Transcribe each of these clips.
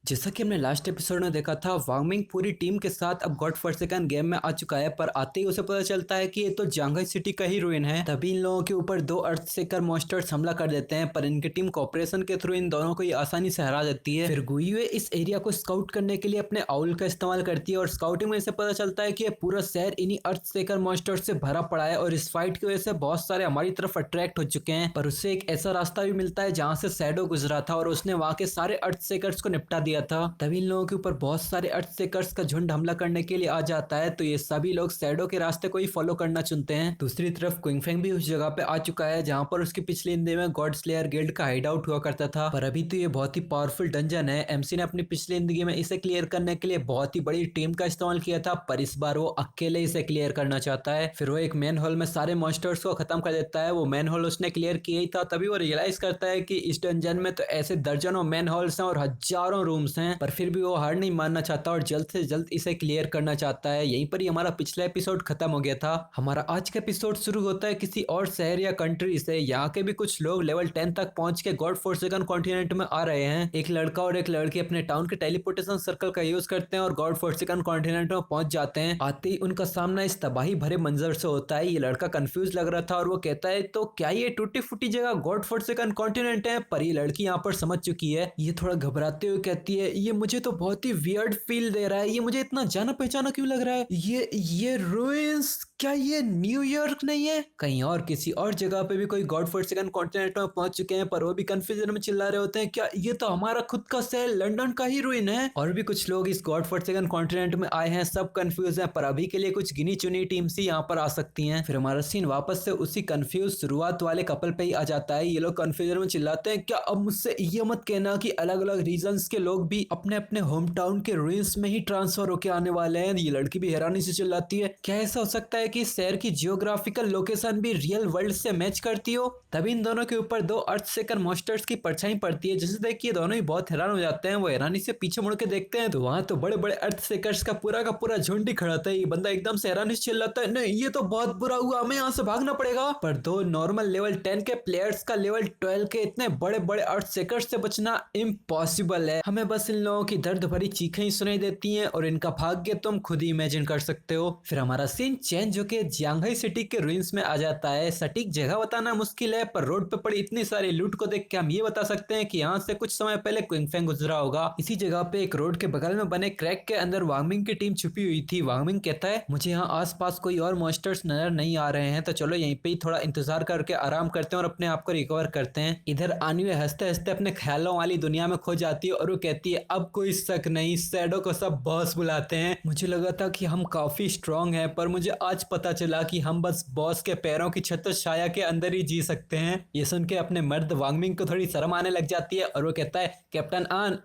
जैसा कि हमने लास्ट एपिसोड में देखा था, वांगमिंग पूरी टीम के साथ अब गॉड फॉरसेकन गेम में आ चुका है। पर आते ही उसे पता चलता है कि ये तो जांघई सिटी का ही रूइन है। तभी इन लोगों के ऊपर दो अर्थसेकर मॉन्स्टर्स हमला कर देते हैं, पर इनकी टीम कॉपरेशन के थ्रू इन दोनों को ये आसानी से हरा देती है। फिर गुइयुए इस एरिया को स्काउट करने के लिए अपने आउल का इस्तेमाल करती है और स्काउटिंग में इसे पता चलता है कि ये पूरा शहर इन्हीं अर्थसेकर मॉन्स्टर्स से भरा पड़ा है और इस फाइट की वजह से बहुत सारे हमारी तरफ अट्रैक्ट हो चुके हैं। पर उससे एक ऐसा रास्ता भी मिलता है जहां से शैडो गुजरा था और उसने वहां के सारे अर्थसेकर्स को निपटा दिया था। तभी इन लोगों के ऊपर बहुत सारे अर्थसेकर्स का झुंड हमला करने के लिए आ जाता है, तो ये सभी लोग शैडो के रास्ते को ही फॉलो करना चुनते हैं। दूसरी तरफ क्विंगफेंग भी उस जगह पे आ चुका है जहां पर उसकी पिछली हिंदी में गॉड स्लेयर गिल्ड का हाइड आउट हुआ करता था। पर अभी तो ये बहुत ही पावरफुल डंजन है। एमसी ने अपनी पिछली जिंदगी में इसे क्लियर करने के लिए बहुत ही बड़ी टीम का इस्तेमाल किया था, पर इस बार वो अकेले इसे क्लियर करना चाहता है। फिर वो एक मैन होल में सारे मॉन्स्टर्स को खत्म कर देता है। वो मैन होल उसने क्लियर किया ही था। तभी वो रियलाइज करता है कि इस डंजन में तो ऐसे दर्जनों मैन होल्स हैं और हजारों रूम्स हैं, पर फिर भी वो हार नहीं मानना चाहता और जल्द से जल्द इसे क्लियर करना चाहता है। यहीं पर ही हमारा पिछला एपिसोड खत्म हो गया था। हमारा आज का एपिसोड शुरू होता है किसी और शहर या कंट्री से। यहाँ के भी कुछ लोग लेवल 10 तक पहुंच के गॉड फॉरसेकन कॉन्टिनेंट में आ रहे हैं। एक लड़का और एक लड़की अपने टाउन के टेलीपोर्टेशन सर्कल का यूज करते हैं और गॉड फॉरसेकन कॉन्टिनेंट में पहुंच जाते हैं। आते ही उनका सामना इस तबाही भरे मंजर से होता है। ये लड़का कंफ्यूज लग रहा था और वो कहता है, तो क्या ये टूटी फूटी जगह गॉड फॉरसेकन कॉन्टिनेंट है? पर ये लड़की यहाँ पर समझ चुकी है। ये थोड़ा घबराते हुए कहती है, ये मुझे तो बहुत ही वियर्ड फील दे रहा है। ये मुझे इतना जाना पहचाना क्यों लग रहा है? ये रूइंस, क्या ये न्यूयॉर्क नहीं है? कहीं और किसी और जगह पे भी कोई गॉड फॉरसेकन कॉन्टिनेंट में पहुंच चुके हैं, पर वो भी कंफ्यूजन में चिल्ला रहे होते हैं, क्या ये तो हमारा खुद का शहर लंदन का ही रूइन है? और भी कुछ लोग इस गॉड फॉरसेकन कॉन्टिनेंट में आए हैं, सब कंफ्यूज हैं, पर अभी के लिए कुछ गिनी चुनी टीम्स ही यहाँ पर आ सकती हैं। फिर हमारा सीन वापस से उसी कंफ्यूज शुरुआत वाले कपल पे ही आ जाता है। ये लोग कंफ्यूजन में चिल्लाते हैं, क्या अब मुझसे ये मत कहना कि अलग अलग रीजन्स के लोग भी अपने अपने होम टाउन के रूइंस में ही ट्रांसफर होके आने वाले हैं? ये लड़की भी हैरानी से चिल्लाती है, क्या ऐसा हो सकता है कि शहर की जियोग्राफिकल लोकेशन भी रियल वर्ल्ड से मैच करती हो? तभी इन दोनों के ऊपर दो अर्थसेकर मॉन्स्टर्स की परछाई पड़ती है, जिसे देख के दोनों ही बहुत हैरान हो जाते हैं। वो हैरानी से पीछे मुड़ के देखते हैं तो वहां तो बड़े बड़े अर्थसेकर्स का पूरा झुंड ही खड़ा था। ये बंदा एकदम से हैरानी से चिल्लाता है, नहीं ये तो बहुत बुरा हुआ, हमें यहाँ से भागना पड़ेगा। पर दो नॉर्मल लेवल 10 के प्लेयर्स का लेवल 12 के इतने बड़े बड़े अर्थसेकर्स से बचना इम्पॉसिबल है। हमें बस इन लोगों की दर्द भरी चीखें ही सुनाई देती हैं और इनका भाग्य तुम खुद ही इमेजिन कर सकते हो। फिर हमारा सीन चेंज होके जांघई सिटी के रूइंस में आ जाता है। सटीक जगह बताना मुश्किल है, पर रोड पे पड़ी इतनी सारी लूट को देख के हम ये बता सकते हैं कि यहाँ से कुछ समय पहले क्विंगफेंग गुजरा होगा। इसी जगह पे एक रोड के बगल में बने क्रैक के अंदर वांगमिंग की टीम छुपी हुई थी। वांगमिंग कहता है, मुझे यहाँ आसपास कोई और मॉन्स्टर्स नजर नहीं आ रहे हैं, तो चलो यहीं पे ही थोड़ा इंतजार करके आराम करते हैं और अपने आप को रिकवर करते हैं। इधर आनिए हंसते हंसते अपने ख्यालों वाली दुनिया में खो जाती है और वो कहती है, अब कोई शक नहीं, शैडो को सब बॉस बुलाते हैं। मुझे लगा था कि हम काफी स्ट्रांग हैं, पर मुझे आज पता चला कि हम बस बॉस के पैरों की छत्र छाया के अंदर ही जी सकते हैं। ये सुन के अपने मर्द वांगमिंग को थोड़ी शर्म आने लग जाती है और वो कहता है, कैप्टन आन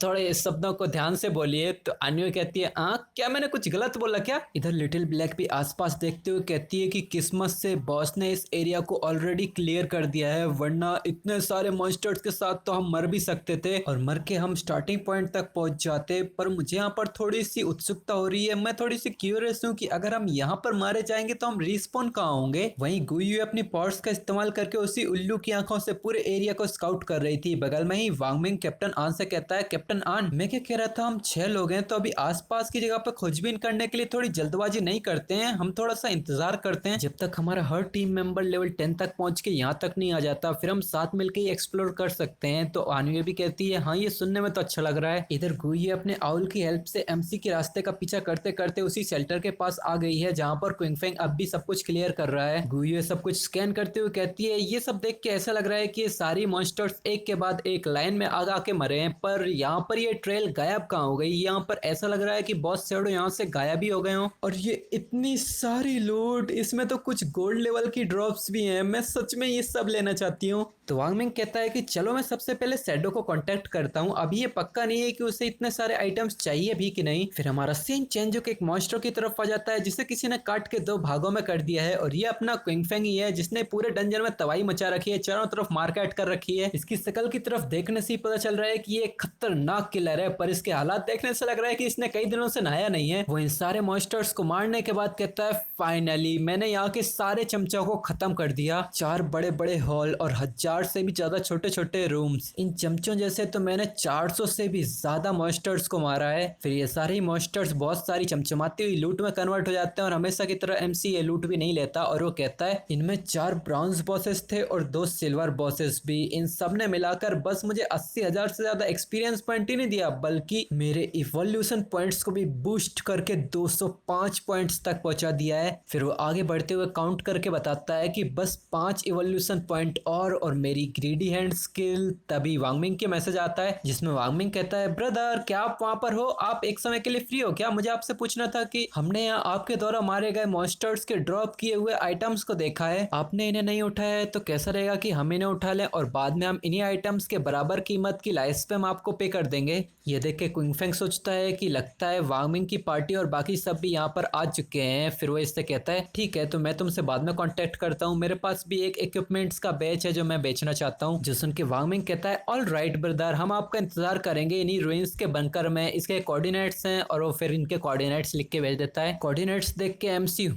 थोड़े इस शब्दों को ध्यान से बोलिए। तो आनियो कहती है, क्या मैंने कुछ गलत बोला क्या? इधर लिटिल ब्लैक भी आसपास देखते हुए कहती है कि किस्मत से बॉस ने इस एरिया को ऑलरेडी क्लियर कर दिया है, वरना इतने सारे मॉन्स्टर्स के साथ तो हम मर भी सकते थे और मर के हम स्टार्टिंग पॉइंट तक पहुंच जाते। पर मुझे यहाँ पर थोड़ी सी उत्सुकता हो रही है, मैं थोड़ी सी क्यूरियस हूँ कि अगर हम यहाँ पर मारे जाएंगे तो हम रिस्पॉन कहाँ होंगे? वहीं गुइयुए अपनी पावर्स का इस्तेमाल करके उसी उल्लू की आंखों से पूरे एरिया को स्काउट कर रही थी। बगल में ही वांगमिंग कैप्टन आन से कहता है, कैप्टन आन मैं क्या कह रहा था, हम 6 लोग हैं, तो अभी आसपास की जगह पर खोजबीन करने के लिए थोड़ी जल्दबाजी नहीं करते हैं, हम थोड़ा सा इंतजार करते हैं जब तक हमारा हर टीम मेंबर लेवल 10 तक पहुंच के यहाँ तक नहीं आ जाता, फिर हम साथ मिलकर ही एक्सप्लोर कर सकते हैं। तो आनिये भी कहती है, हाँ ये सुनने में तो अच्छा लग रहा है। इधर गुइयुए अपने आउल की हेल्प से एमसी के रास्ते का पीछा करते करते उसी शेल्टर के पास आ गई है जहां पर क्विंगफेंग अब भी सब कुछ क्लियर कर रहा है। गुइयुए सब कुछ स्कैन करते हुए कहती है, ये सब देख के ऐसा लग रहा है कि ये सारी मॉन्स्टर्स एक के बाद एक लाइन में आगे आके मरे हैं, पर यहाँ पर ये ट्रेल गायब कहाँ हो गई? यहाँ पर ऐसा लग रहा है कि बॉस शैडो यहाँ से गायब ही हो गए हो। और ये इतनी सारी लूट, इसमें तो कुछ गोल्ड लेवल की ड्रॉप्स भी हैं, मैं सच में ये सब लेना चाहती हूँ। तो वांगमिंग कहता है कि चलो मैं सबसे पहले शैडो को कांटेक्ट करता हूँ, अभी ये पक्का नहीं है कि उसे इतने सारे आइटम्स चाहिए भी कि नहीं। फिर हमारा सीन चेंज होकर एक मॉन्स्टर की तरफ आ जाता है जिसे किसी ने काट के 2 भागों में कर दिया है और ये अपना क्विंगफेंग ही है जिसने पूरे डंजन में तबाही मचा रखी है, चारों तरफ मारकाट कर रखी है। इसकी शकल की तरफ देखने से पता चल रहा है कि ये खतरनाक किलर है, पर इसके हालात देखने से लग रहा है कि इसने कई दिनों से नहाया नहीं है। वो इन सारे मॉन्स्टर्स को मारने के बाद कहता है, फाइनली मैंने यहाँ के सारे चमचों को खत्म कर दिया। 4 बड़े बड़े हॉल और 1000 1000 से भी ज्यादा छोटे छोटे रूम्स। इन चमचों जैसे तो मैंने 400 से भी ज्यादा मॉन्स्टर्स को मारा है। फिर ये सारे ही मॉन्स्टर्स बहुत सारी चमचमाती हुई लूट में कन्वर्ट हो जाते हैं और हमेशा की तरह एमसी ये लूट भी नहीं लेता और वो कहता है इनमें 4 ब्रॉन्ज बॉसेस थे और 2 सिल्वर बॉसेस भी। इन सब ने मिलाकर बस मुझे 80,000 से ज्यादा एक्सपीरियंस पॉइंट ही नहीं दिया, बल्कि मेरे इवोल्यूशन पॉइंट्स को भी बूस्ट करके 205 पॉइंट्स तक पहुंचा दिया है। फिर वो आगे बढ़ते हुए काउंट करके बताता है कि बस 5 इवोल्यूशन पॉइंट और मेरी ग्रीडी हैंड स्किल। तभी वांगमिंग के मैसेज आता है जिसमें वांगमिंग कहता है ब्रदर क्या आप वहां पर हो, आप एक समय के लिए फ्री हो क्या? मुझे आपसे पूछना था कि हमने यहाँ आपके द्वारा मारे गए मॉन्स्टर्स के ड्रॉप किए हुए आइटम्स को देखा है, आपने इन्हें नहीं उठाया है, तो कैसा रहेगा कि हम इन्हें उठा लें और बाद में हम इन्हीं आइटम्स के बराबर कीमत की लाइफ पे हम आपको पे कर देंगे। ये देख के क्विंग फेंग सोचता है कि लगता है वांगमिंग की पार्टी और बाकी सब भी यहाँ पर आ चुके हैं। फिर वो इससे कहता है ठीक है तो मैं तुमसे बाद में कांटेक्ट करता हूँ, मेरे पास भी एक इक्विपमेंट्स का बैच है जो मैं बेचना चाहता हूँ। जो सुन के वांगमिंग कहता है ऑल राइट ब्रदर, हम आपका इंतजार करेंगे इन्हीं रूइंस के बंकर में, इसके कोऑर्डिनेट्स हैं। और वो फिर इनके कोऑर्डिनेट्स लिख के भेज देता है। कोऑर्डिनेट्स देख के एमसी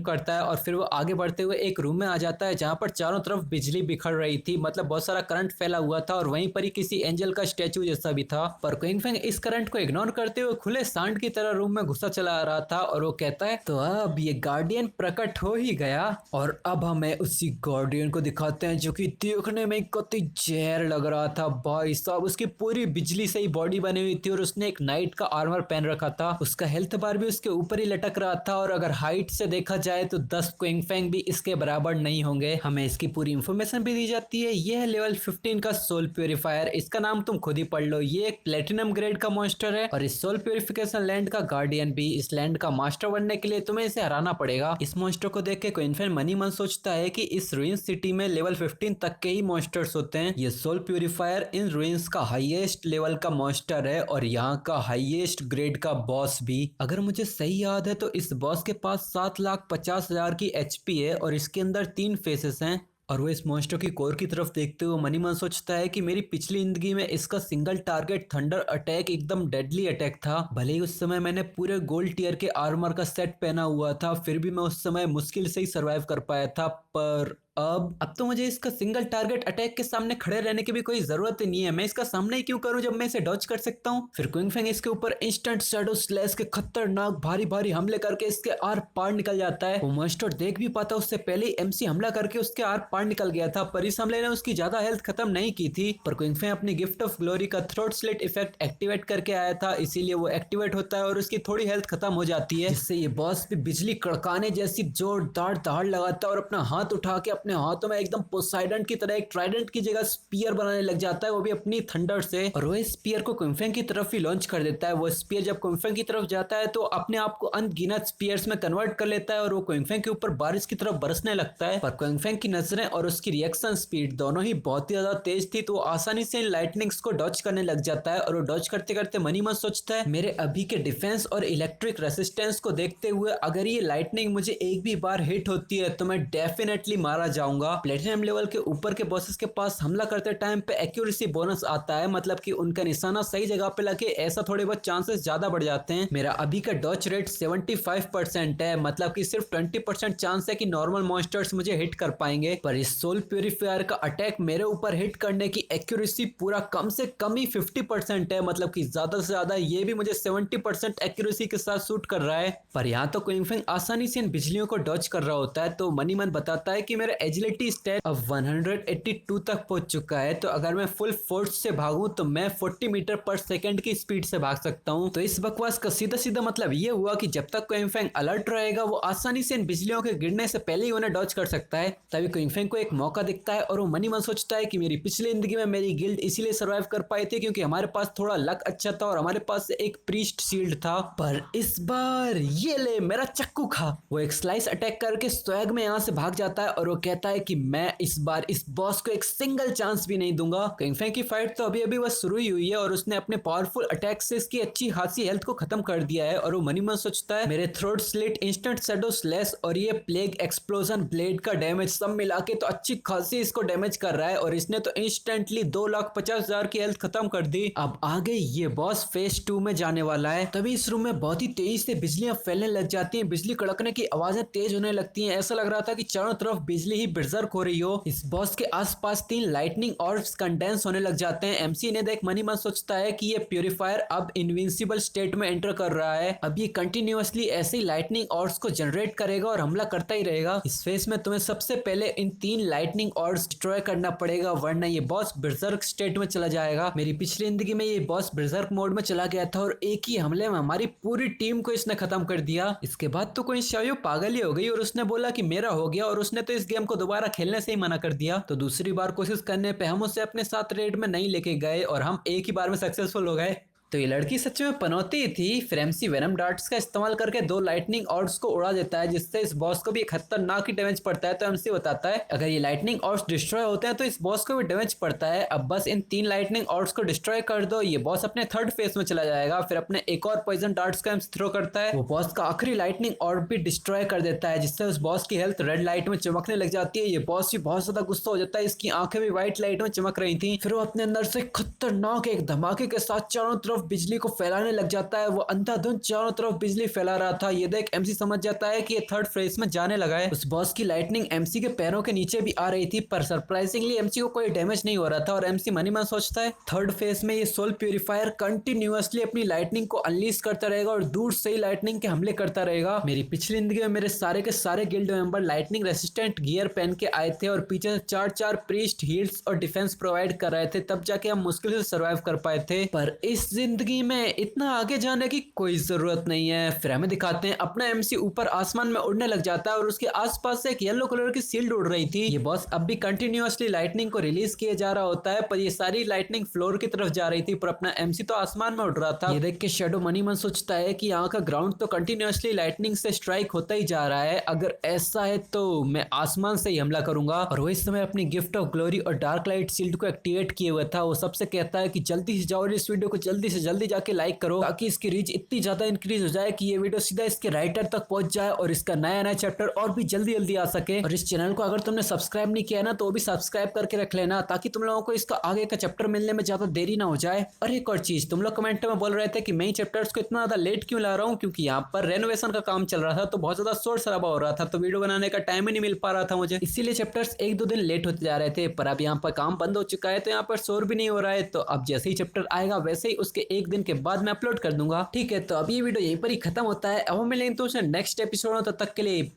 करता है और फिर वो आगे बढ़ते हुए एक रूम में आ जाता है जहाँ पर चारों तरफ बिजली बिखर रही थी, मतलब बहुत सारा करंट फैला हुआ था और वहीं पर ही किसी एंजल का स्टैचू जैसा भी था। पर क्विंग फेंग इस करंट को इग्नोर करते हुए खुले सांड की तरह रूम में घुसा चला आ रहा था और वो कहता है तो अब ये गार्डियन प्रकट हो ही गया और अब हमें उसी गार्डियन को दिखाते हैं जो कि देखने में कतई जहर लग रहा था। भाई साहब उसकी पूरी बिजली से ही बॉडी बनी हुई थी और उसने एक नाइट का आर्मर पहन रखा था, उसका हेल्थ बार भी उसके ऊपर ही लटक रहा था और अगर हाइट से देखा जाए तो 10 क्विंग फेंग भी इसके बराबर नहीं होंगे। हमें इसकी पूरी इंफॉर्मेशन भी दी जाती है। यह है लेवल 15 का सोल प्यूरिफायर, इसका नाम तुम खुद ही पढ़ लो। ये एक प्लेटिनम ग्रेड का मॉन्स्टर है और इस सोल प्यूरिफिकेशन लैंड का गार्डियन भी। इस लैंड का मास्टर बनने के लिए तुम्हें इसे हराना पड़ेगा। इस मॉन्स्टर को देख के क्विंग फेंग मनी मन सोचता है कि इस रूइंस सिटी में लेवल 15 तक के ही मॉन्स्टर्स होते हैं। ये सोल प्यूरिफायर इन रूइंस का हाईएस्ट लेवल का मॉन्स्टर है और यहाँ का हाईएस्ट ग्रेड का बॉस भी। अगर मुझे सही याद है तो इस बॉस के पास 7,50,000 की एचपी है और इसके अंदर 3 फेसेस हैं। और वो इस मॉन्स्टर की कोर की तरफ देखते हुए मनी मन सोचता है कि मेरी पिछली जिंदगी में इसका सिंगल टारगेट थंडर अटैक एकदम डेडली अटैक था। भले ही उस समय मैंने पूरे गोल्ड टियर के आर्मर का सेट पहना हुआ था, फिर भी मैं उस समय मुश्किल से ही सरवाइव कर पाया था। पर अब तो मुझे इसका सिंगल टारगेट अटैक के सामने खड़े रहने की भी कोई जरूरत नहीं है। मैं इसका सामना ही क्यों करूं जब मैं इसे डॉज कर सकता हूं। फिर क्विंग फेंग इसके ऊपर इंस्टेंट शैडो स्लैश के खतरनाक भारी भारी हमले करके इसके आर पार निकल जाता है। वो मॉन्स्टर देख भी पाता उससे पहले ही एमसी हमला करके उसके आर पार निकल गया था, पर इस हमले ने उसकी ज्यादा हेल्थ खत्म नहीं की थी। पर क्विंग फेंग अपनी गिफ्ट ऑफ ग्लोरी का थ्रोट स्लिट इफेक्ट एक्टिवेट करके आया था, इसीलिए वो एक्टिवेट होता है और उसकी थोड़ी हेल्थ खत्म हो जाती है, जिससे ये बॉस भी बिजली कड़काने जैसी जोरदार दहाड़ लगाता है और अपना हाथ उठा के अपने हाथों में एकदम पोसाइडन की तरह एक ट्राइडेंट की जगह स्पीयर बनाने लग जाता है, वो भी अपनी थंडर से। और वो स्पीयर को क्विंग फेंग की तरफ ही लॉन्च कर देता है। वो स्पीयर जब क्विंग फेंग की तरफ जाता है तो अपने आप को अनगिनत स्पीयर्स में कन्वर्ट कर लेता है और वो क्विंग फेंग के ऊपर बारिश की तरफ बरसने लगता है। पर क्विंग फेंग की नजरें और उसकी रिएक्शन स्पीड दोनों ही बहुत ही ज्यादा तेज थी, तो वो आसानी से इन लाइटनिंग्स को डॉज करने लग जाता है। और वो डॉज करते करते मनी मन सोचता है मेरे अभी के डिफेंस और इलेक्ट्रिक रेसिस्टेंस को देखते हुए अगर ये लाइटनिंग मुझे एक भी बार हिट होती है तो मैं डेफिनेटली मारा जाऊंगा। प्लेटिनम लेवल के ऊपर के बॉसेस के पास हमला करते टाइम पे एक्यूरेसी बोनस आता है, मतलब कि उनका निशाना सही जगह पे लगे, ऐसा थोड़े बहुत चांसेस ज्यादा बढ़ जाते हैं। मेरा अभी का डॉच रेट 75% है, मतलब कि सिर्फ 20% चांस है कि नॉर्मल मॉन्स्टर्स मुझे हिट कर पाएंगे। पर इस सोल प्यूरिफायर का अटैक मेरे ऊपर हिट करने की एक्यूरेसी पूरा कम से कम ही 50% है, मतलब कि ज्यादा से ज्यादा ये भी मुझे 70% एक्यूरेसी के साथ शूट कर रहा है। पर यहाँ तो क्विंग फेंग आसानी से इन बिजलियों को डॉच कर रहा होता है, तो मनी मन बताता है कि मेरा एजिलिटी स्टेट अब 182 तक पहुंच चुका है, तो अगर मैं फुल फोर्स से भागूं तो मैं 40 मीटर पर सेकंड की स्पीड से भाग सकता हूं। तो इस बकवास का सीधा सीधा मतलब ये हुआ कि जब तक क्विंग फेंग अलर्ट रहेगा वो आसानी से इन बिजलियों के गिरने से पहले ही उन्हें डॉज कर सकता है। तभी क्विंग फेंग को एक मौका दिखता है और वो मनी मन सोचता है कि मेरी पिछली जिंदगी में मेरी गिल्ड इसीलिए सर्वाइव कर पाई थी क्योंकि हमारे पास थोड़ा लक अच्छा था और हमारे पास एक प्रीस्ट शील्ड था। पर इस बार ये ले मेरा चक्कू खा। वो एक स्लाइस अटैक करके स्वैग में यहाँ से भाग जाता है और वो कहता है कि मैं इस बार इस बॉस को एक सिंगल चांस भी नहीं दूंगा। क्विंग फेंग की फाइट तो अभी अभी बस शुरू ही हुई है और उसने अपने पावरफुल अटैक से इसकी अच्छी खासी हेल्थ को खत्म कर दिया है। और वो मनी मन सोचता है मेरे throat slit, instant shadow slash और ये प्लेग एक्सप्लोजन ब्लेड का डैमेज सब मिला के तो अच्छी खासी इसको डैमेज कर रहा है और इसने तो इंस्टेंटली 2,50,000 की हेल्थ खत्म कर दी। अब आगे ये बॉस फेज 2 में जाने वाला है। तभी इस रूम में बहुत ही तेजी से बिजलियां फैलने लग जाती हैं, बिजली कड़कने की आवाजें तेज होने लगती हैं। ऐसा लग रहा था कि चारों तरफ बिजली ही बिरजर्क हो रही हो। इस बॉस के आसपास 3 लाइटनिंग ऑर्ब्स कंडेंस होने लग जाते हैं। एमसी ने देख मनी मन सोचता है कि ये प्यूरिफायर अब इनविंसिबल स्टेट में एंटर कर रहा है। अब ये कंटिन्यूअसली ऐसे ही लाइटनिंग ऑर्ब्स को जनरेट करेगा और हमला करता ही रहेगा। इस फेज में तुम्हें सबसे पहले इन 3 लाइटनिंग ऑर्ब्स डिस्ट्रॉय करना पड़ेगा, वरना ये बॉस बिरजर्क स्टेट में चला जाएगा। मेरी पिछली जिंदगी में ये बॉस बिरजर्क मोड में चला गया था और एक ही हमले में हमारी पूरी टीम को इसने खत्म कर दिया। इसके बाद तो कोई शायद पागल ही हो गई और उसने बोला कि मेरा हो गया, और उसने तो इस गेम को दोबारा खेलने से ही मना कर दिया। तो दूसरी बार कोशिश करने पे हम उसे अपने साथ रेड में नहीं लेके गए और हम एक ही बार में सक्सेसफुल हो गए। तो ये लड़की सच में पनौती ही थी। फिर एमसी वेनम डार्ट्स का इस्तेमाल करके 2 लाइटनिंग ऑर्ब्स को उड़ा देता है, जिससे इस बॉस को भी एक खतरनाक ही डैमेज पड़ता है। तो एमसी बताता है अगर ये लाइटनिंग ऑर्ब्स डिस्ट्रॉय होते हैं तो इस बॉस को भी डैमेज पड़ता है। अब बस इन 3 लाइटनिंग ऑर्ब्स को डिस्ट्रॉय कर दो, ये बॉस अपने थर्ड फेज में चला जाएगा। फिर अपने एक और पॉइजन डार्ट्स का एमसी थ्रो करता है, वो बॉस का आखिरी लाइटनिंग ऑर्ब भी डिस्ट्रॉय कर देता है, जिससे उस बॉस की हेल्थ रेड लाइट में चमकने लग जाती है। ये बॉस भी बहुत ज्यादा गुस्सा हो जाता है, इसकी आंखें भी व्हाइट लाइट में चमक रही थी। फिर वो अपने अंदर से खतरनाक एक धमाके के साथ चारों तरफ बिजली को फैलाने लग जाता है। वो अंधाधुंध चारों तरफ बिजली फैला रहा था। ये देख एमसी समझ जाता है कि ये थर्ड फेज में जाने लगा है। उस बॉस की लाइटनिंग एमसी के पैरों के नीचे भी आ रही थी, पर सरप्राइजिंगली एमसी को कोई डैमेज नहीं हो रहा था। और एमसी मनी मन सोचता है थर्ड फेज में ये सोल प्यूरिफायर कंटिन्यूअसली अपनी लाइटनिंग को अनलीज करता रहेगा और दूर से ही लाइटनिंग के हमले करता रहेगा। मेरी पिछली जिंदगी में मेरे सारे के सारे guild member lightning resistant gear पहन के आए थे और पीछे से 4-4 प्रीस्ट हील्स और डिफेंस प्रोवाइड कर रहे थे, तब जाके हम मुश्किल से सर्वाइव कर पाए थे। पर इस जिंदगी में इतना आगे जाने की कोई जरूरत नहीं है। फिर हमें दिखाते हैं अपना एमसी ऊपर आसमान में उड़ने लग जाता है और उसके आसपास से एक येलो कलर की शील्ड उड़ रही थी। ये बॉस अब भी कंटिन्यूअसली लाइटनिंग को रिलीज किए जा रहा होता है, पर ये सारी लाइटनिंग फ्लोर की तरफ जा रही थी, पर अपना एमसी तो आसमान में उड़ रहा था। ये देख के शैडो मनी मन सोचता है कि यहाँ का ग्राउंड तो कंटिन्यूअसली लाइटनिंग से स्ट्राइक होता ही जा रहा है, अगर ऐसा है तो मैं आसमान से ही हमला करूंगा। और वो इस समय अपनी गिफ्ट ऑफ ग्लोरी और डार्क लाइट शील्ड को एक्टिवेट किए हुआ था। वो सबसे कहता है कि जल्दी से जाओ और इस वीडियो को जल्दी से जल्दी जाके लाइक करो, ताकि इसकी रीच इतनी ज्यादा इंक्रीज हो जाए कि ये वीडियो सीधा इसके राइटर तक पहुंच जाए और इसका नया नया चैप्टर और भी जल्दी जल्दी आ सके। और इस चैनल को अगर तुमने सब्सक्राइब नहीं किया ना तो भी सब्सक्राइब करके रख लेना, ताकि तुम लोगों को इसका आगे का चैप्टर मिलने में ज्यादा देरी ना हो जाए। और एक और चीज, तुम लोग कमेंट में बोल रहे थे कि मैं चैप्टर्स को इतना ज्यादा लेट क्यों ला रहा हूँ, क्योंकि यहाँ पर रेनोवेशन का काम चल रहा था, तो बहुत ज्यादा शोर शराबा हो रहा था, तो वीडियो बनाने का टाइम ही नहीं मिल पा रहा था मुझे, इसीलिए चैप्टर्स 1-2 दिन लेट होते जा रहे थे। पर अब यहाँ पर काम बंद हो चुका है, तो यहाँ पर शोर भी नहीं हो रहा है। तो अब जैसे ही चैप्टर आएगा वैसे ही उसके 1 दिन के बाद मैं अपलोड कर दूंगा। ठीक है, तो अब ये वीडियो यहीं पर ही खत्म होता है। अब हम मिलेंगे तो नेक्स्ट एपिसोड में, तब तक के लिए